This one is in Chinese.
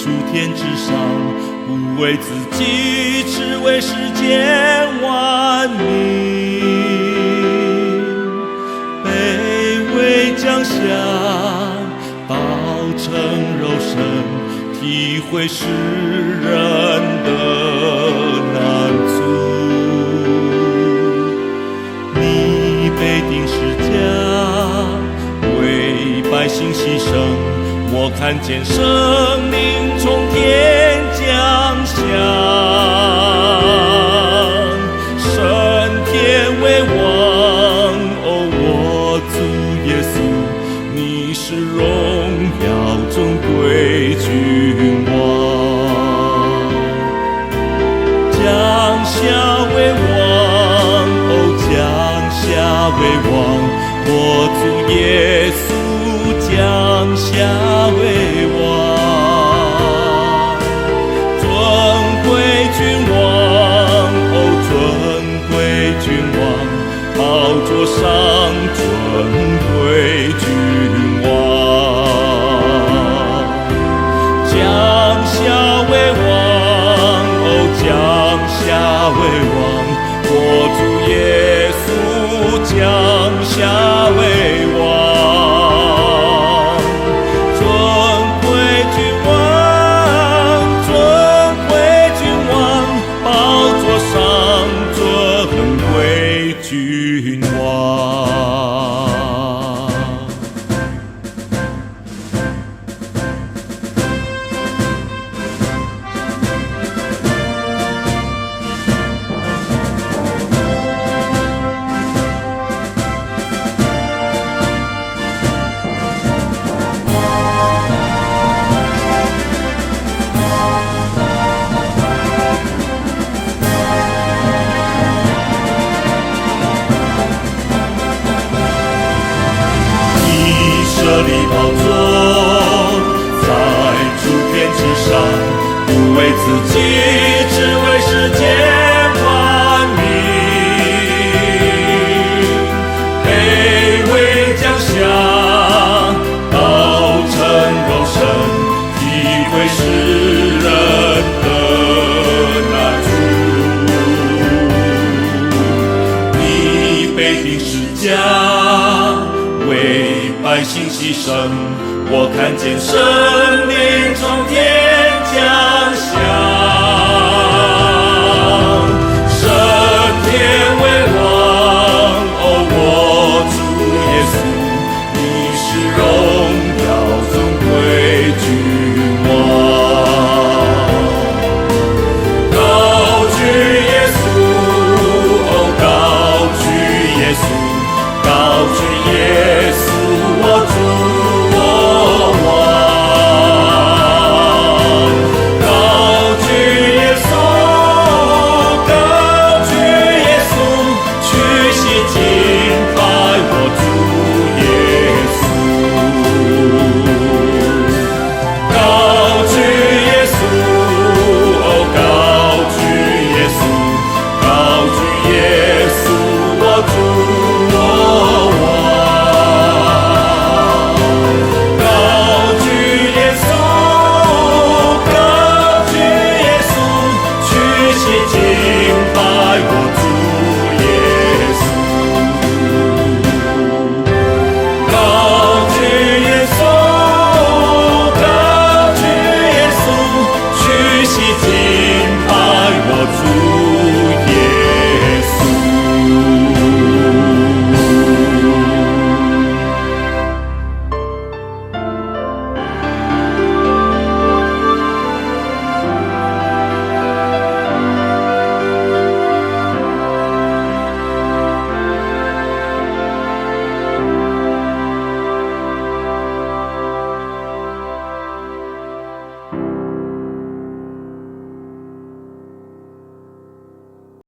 诸天之上，不为自己，只为世间万民。卑微降下，道成肉身，体会世人的难处。你被钉十架，为百姓牺牲，我看见生命从天降下。升天为王，哦，我主耶稣，你是荣耀尊贵君王。降下为王，哦，降下为王，我主耶稣降下为王。尊贵君王，哦，尊贵君王，宝座上尊贵君王。降下为王，哦，降下为王，我主耶稣降下为王。尊贵君王，尊贵君王，宝座上尊贵君王。设立宝座，在诸天之上，不为自己，只为世间万民。卑微降下，道成肉身，体会世人的难处。你被钉十架，为百姓牺牲，我看见生